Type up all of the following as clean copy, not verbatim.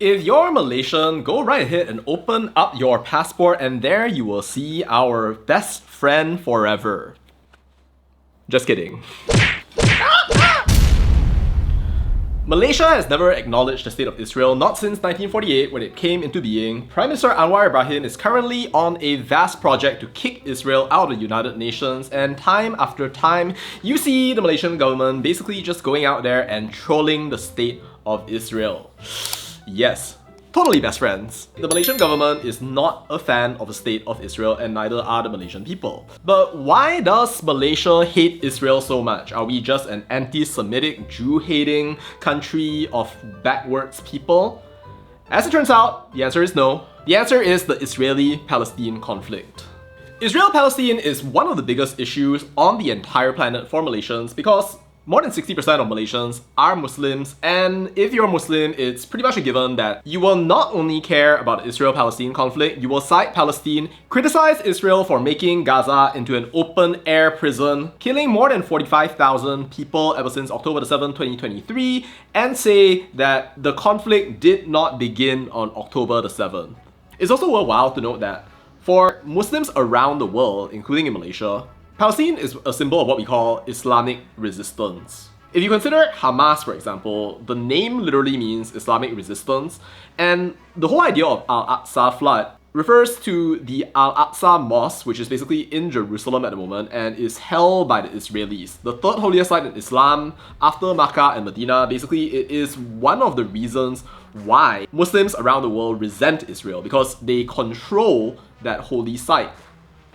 If you're Malaysian, go right ahead and open up your passport and there you will see our best friend forever. Just kidding. Malaysia has never acknowledged the State of Israel, not since 1948 when it came into being. Prime Minister Anwar Ibrahim is currently on a vast project to kick Israel out of the United Nations, and time after time, you see the Malaysian government basically just going out there and trolling the State of Israel. Yes, totally best friends. The Malaysian government is not a fan of the State of Israel and neither are the Malaysian people. But why does Malaysia hate Israel so much? Are we just an anti-Semitic, Jew-hating country of backwards people? As it turns out, the answer is no. The answer is the Israeli-Palestinian conflict. Israel-Palestine is one of the biggest issues on the entire planet for Malaysians because more than 60% of Malaysians are Muslims, and if you're Muslim, it's pretty much a given that you will not only care about the Israel-Palestine conflict, you will side Palestine, criticize Israel for making Gaza into an open-air prison, killing more than 45,000 people ever since October 7, 2023, and say that the conflict did not begin on October 7. It's also worthwhile to note that for Muslims around the world, including in Malaysia, Palestine is a symbol of what we call Islamic resistance. If you consider Hamas, for example, the name literally means Islamic resistance, and the whole idea of Al-Aqsa flood refers to the Al-Aqsa Mosque, which is basically in Jerusalem at the moment and is held by the Israelis. The third holiest site in Islam after Makkah and Medina. Basically, it is one of the reasons why Muslims around the world resent Israel, because they control that holy site.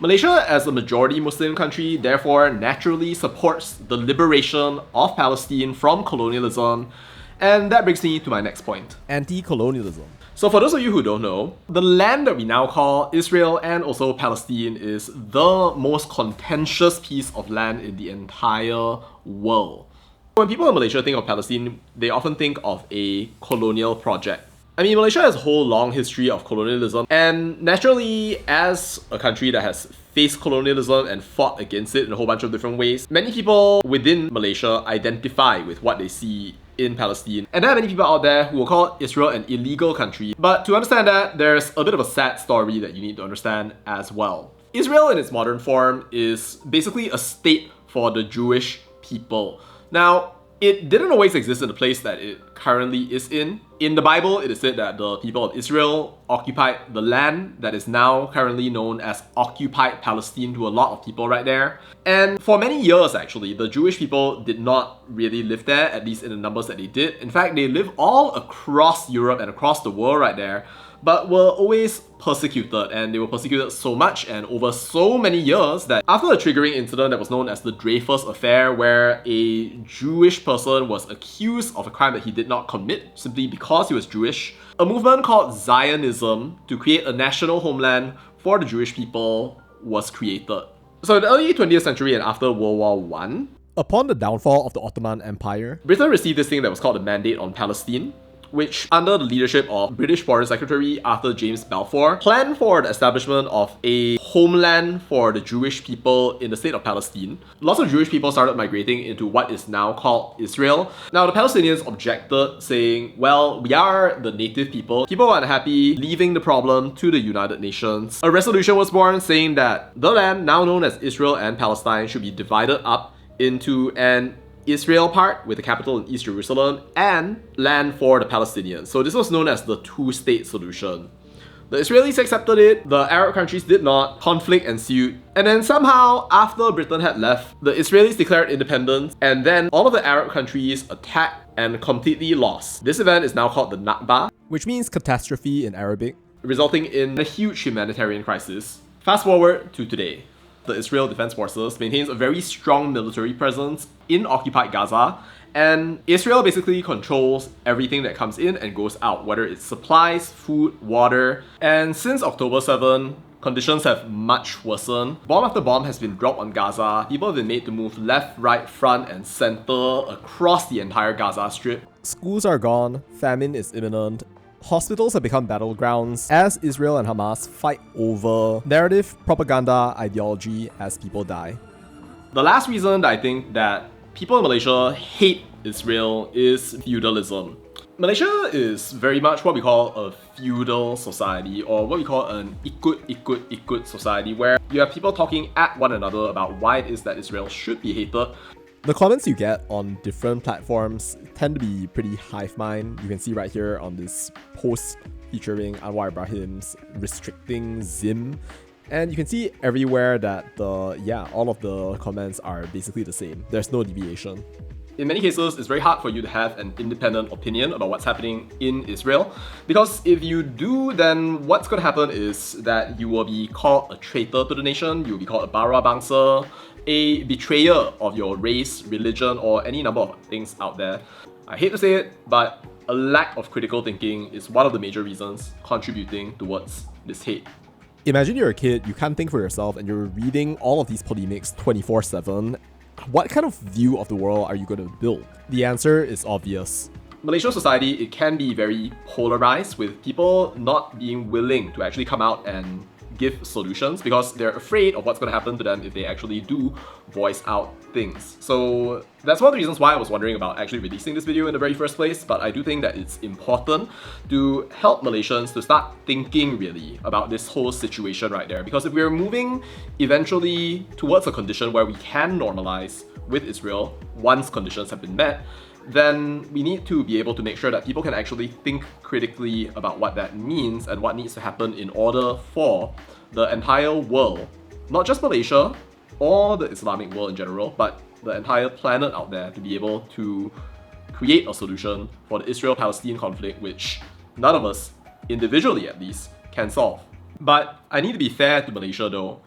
Malaysia, as a majority Muslim country, therefore naturally supports the liberation of Palestine from colonialism. And that brings me to my next point. Anti-colonialism. So for those of you who don't know, the land that we now call Israel and also Palestine is the most contentious piece of land in the entire world. When people in Malaysia think of Palestine, they often think of a colonial project. I mean, Malaysia has a whole long history of colonialism, and naturally, as a country that has faced colonialism and fought against it in a whole bunch of different ways, many people within Malaysia identify with what they see in Palestine. And there are many people out there who will call Israel an illegal country. But to understand that, there's a bit of a sad story that you need to understand as well. Israel in its modern form is basically a state for the Jewish people. Now, it didn't always exist in the place that it currently is in. In the Bible, it is said that the people of Israel occupied the land that is now currently known as occupied Palestine to a lot of people right there. And for many years, actually, the Jewish people did not really live there, at least in the numbers that they did. In fact, they live all across Europe and across the world right there, but were always persecuted, and they were persecuted so much and over so many years that after a triggering incident that was known as the Dreyfus Affair, where a Jewish person was accused of a crime that he did not commit simply because he was Jewish, a movement called Zionism to create a national homeland for the Jewish people was created. So in the early 20th century and after World War I, upon the downfall of the Ottoman Empire, Britain received this thing that was called the Mandate on Palestine, which, under the leadership of British Foreign Secretary Arthur James Balfour, planned for the establishment of a homeland for the Jewish people in the state of Palestine. Lots of Jewish people started migrating into what is now called Israel. Now, the Palestinians objected, saying, well, we are the native people. People are unhappy, leaving the problem to the United Nations. A resolution was born saying that the land, now known as Israel and Palestine, should be divided up into an Israel part with the capital in East Jerusalem and land for the Palestinians. So this was known as the two-state solution. The Israelis accepted it, the Arab countries did not, conflict ensued, and then somehow, after Britain had left, the Israelis declared independence, and then all of the Arab countries attacked and completely lost. This event is now called the Nakba, which means catastrophe in Arabic, resulting in a huge humanitarian crisis. Fast forward to today. The Israel Defense Forces maintains a very strong military presence in occupied Gaza, and Israel basically controls everything that comes in and goes out, whether it's supplies, food, water. And since October 7, conditions have much worsened. Bomb after bomb has been dropped on Gaza. People have been made to move left, right, front, and center across the entire Gaza Strip. Schools are gone, famine is imminent. Hospitals have become battlegrounds as Israel and Hamas fight over narrative, propaganda, ideology as people die. The last reason that I think that people in Malaysia hate Israel is feudalism. Malaysia is very much what we call a feudal society, or what we call an ikut society, where you have people talking at one another about why it is that Israel should be hated. The comments you get on different platforms tend to be pretty hive mind. You can see right here on this post featuring Anwar Ibrahim's restricting Zim. And you can see everywhere that all of the comments are basically the same. There's no deviation. In many cases, it's very hard for you to have an independent opinion about what's happening in Israel, because if you do, then what's going to happen is that you will be called a traitor to the nation, you'll be called a bara bangsa, a betrayer of your race, religion, or any number of things out there. I hate to say it, but a lack of critical thinking is one of the major reasons contributing towards this hate. Imagine you're a kid, you can't think for yourself, and you're reading all of these polemics 24/7. What kind of view of the world are you going to build? The answer is obvious. Malaysian society, it can be very polarized, with people not being willing to actually come out and give solutions because they're afraid of what's going to happen to them if they actually do voice out things. So that's one of the reasons why I was wondering about actually releasing this video in the very first place, but I do think that it's important to help Malaysians to start thinking really about this whole situation right there, because if we're moving eventually towards a condition where we can normalize with Israel once conditions have been met, then we need to be able to make sure that people can actually think critically about what that means and what needs to happen in order for the entire world, not just Malaysia or the Islamic world in general, but the entire planet out there, to be able to create a solution for the Israel-Palestinian conflict, which none of us, individually at least, can solve. But I need to be fair to Malaysia though.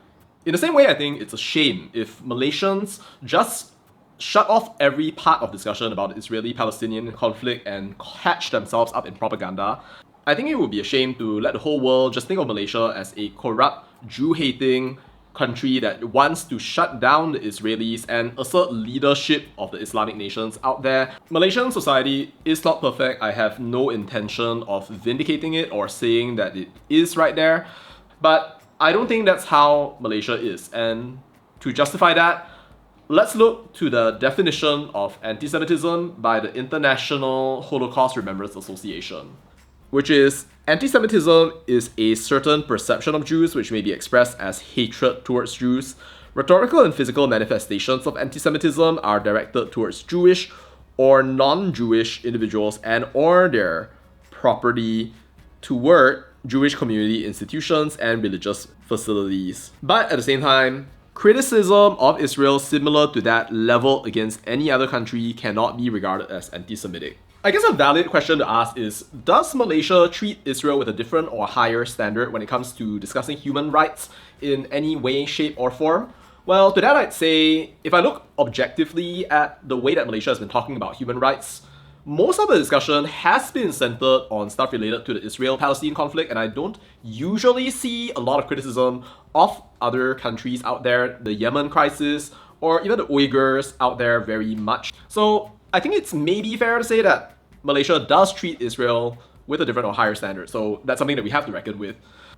In the same way, I think it's a shame if Malaysians just shut off every part of discussion about the Israeli-Palestinian conflict and catch themselves up in propaganda. I think it would be a shame to let the whole world just think of Malaysia as a corrupt, Jew-hating country that wants to shut down the Israelis and assert leadership of the Islamic nations out there. Malaysian society is not perfect. I have no intention of vindicating it or saying that it is right there, but I don't think that's how Malaysia is. And to justify that, let's look to the definition of anti-Semitism by the International Holocaust Remembrance Association, which is: anti-Semitism is a certain perception of Jews which may be expressed as hatred towards Jews. Rhetorical and physical manifestations of anti-Semitism are directed towards Jewish or non-Jewish individuals and or their property, toward Jewish community institutions and religious facilities. But at the same time, criticism of Israel similar to that leveled against any other country cannot be regarded as anti-Semitic. I guess a valid question to ask is, does Malaysia treat Israel with a different or higher standard when it comes to discussing human rights in any way, shape, or form? Well, to that I'd say, if I look objectively at the way that Malaysia has been talking about human rights, most of the discussion has been centered on stuff related to the Israel-Palestinian conflict, and I don't usually see a lot of criticism of other countries out there, the Yemen crisis, or even the Uyghurs out there very much. So I think it's maybe fair to say that Malaysia does treat Israel with a different or higher standard, so that's something that we have to reckon with.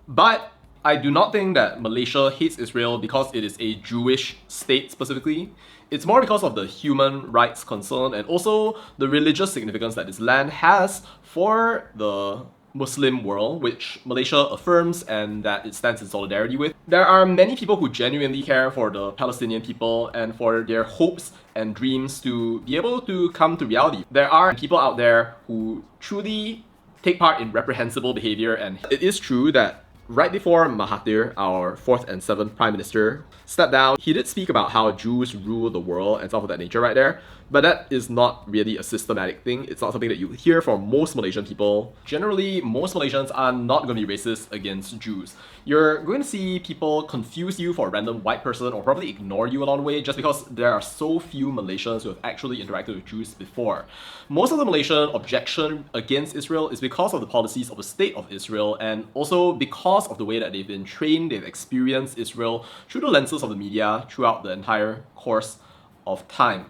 But I do not think that Malaysia hates Israel because it is a Jewish state specifically. It's more because of the human rights concern and also the religious significance that this land has for the Muslim world, which Malaysia affirms and that it stands in solidarity with. There are many people who genuinely care for the Palestinian people and for their hopes and dreams to be able to come to reality. There are people out there who truly take part in reprehensible behavior, and it is true that right before Mahathir, our 4th and 7th Prime Minister, stepped down, he did speak about how Jews rule the world and stuff of that nature right there. But that is not really a systematic thing. It's not something that you hear from most Malaysian people. Generally, most Malaysians are not going to be racist against Jews. You're going to see people confuse you for a random white person or probably ignore you along the way just because there are so few Malaysians who have actually interacted with Jews before. Most of the Malaysian objection against Israel is because of the policies of the State of Israel, and also because of the way that they've been trained, they've experienced Israel through the lenses of the media throughout the entire course of time.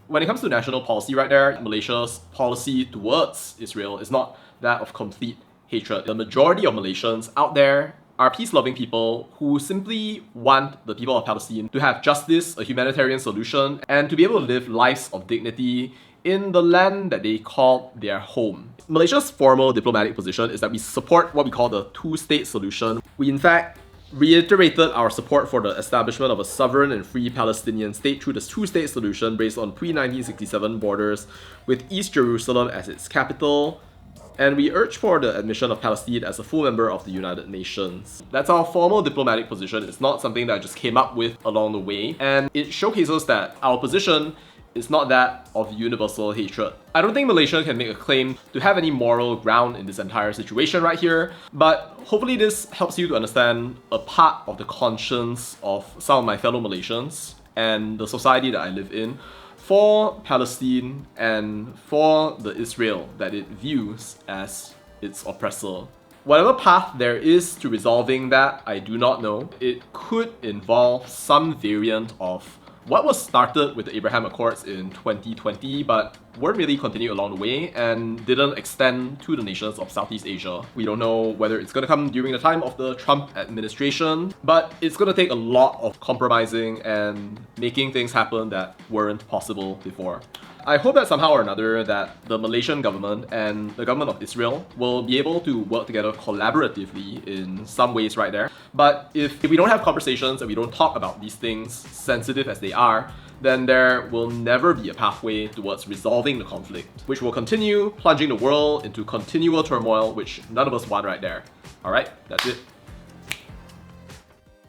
When it comes to national policy right there, Malaysia's policy towards Israel is not that of complete hatred. The majority of Malaysians out there are peace-loving people who simply want the people of Palestine to have justice, a humanitarian solution, and to be able to live lives of dignity in the land that they call their home. Malaysia's formal diplomatic position is that we support what we call the two-state solution. We in fact reiterated our support for the establishment of a sovereign and free Palestinian state through the two-state solution based on pre-1967 borders with East Jerusalem as its capital, and we urge for the admission of Palestine as a full member of the United Nations. That's our formal diplomatic position. It's not something that I just came up with along the way, and it showcases that our position is not that of universal hatred. I don't think Malaysia can make a claim to have any moral ground in this entire situation right here, but hopefully this helps you to understand a part of the conscience of some of my fellow Malaysians and the society that I live in for Palestine and for the Israel that it views as its oppressor. Whatever path there is to resolving that, I do not know. It could involve some variant of what was started with the Abraham Accords in 2020 but weren't really continued along the way and didn't extend to the nations of Southeast Asia. We don't know whether it's gonna come during the time of the Trump administration, but it's gonna take a lot of compromising and making things happen that weren't possible before. I hope that somehow or another that the Malaysian government and the government of Israel will be able to work together collaboratively in some ways right there. But if we don't have conversations and we don't talk about these things, sensitive as they are, then there will never be a pathway towards resolving the conflict, which will continue plunging the world into continual turmoil, which none of us want right there. Alright, that's it.